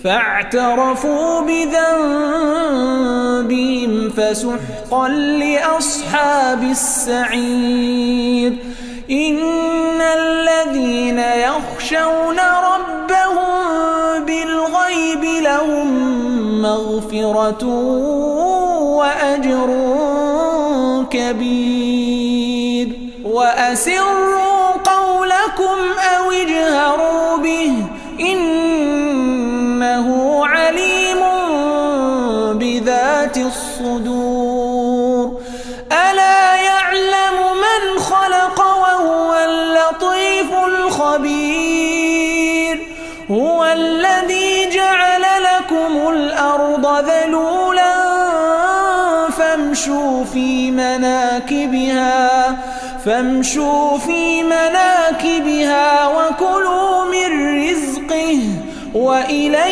فاعترفوا بذنبهم فسحقا لأصحاب السعير. إن الذين يخشون ربهم بالغيب لهم مغفرة وأجر كبير. وأسروا قولكم أو اجهروا به إنه عليم بذات الصدور. ألا يعلم من خلق وهو اللطيف الخبير. هو الذي جعل لكم الأرض ذلولا فامشوا في مناكبها وكلوا من رزقه وإليه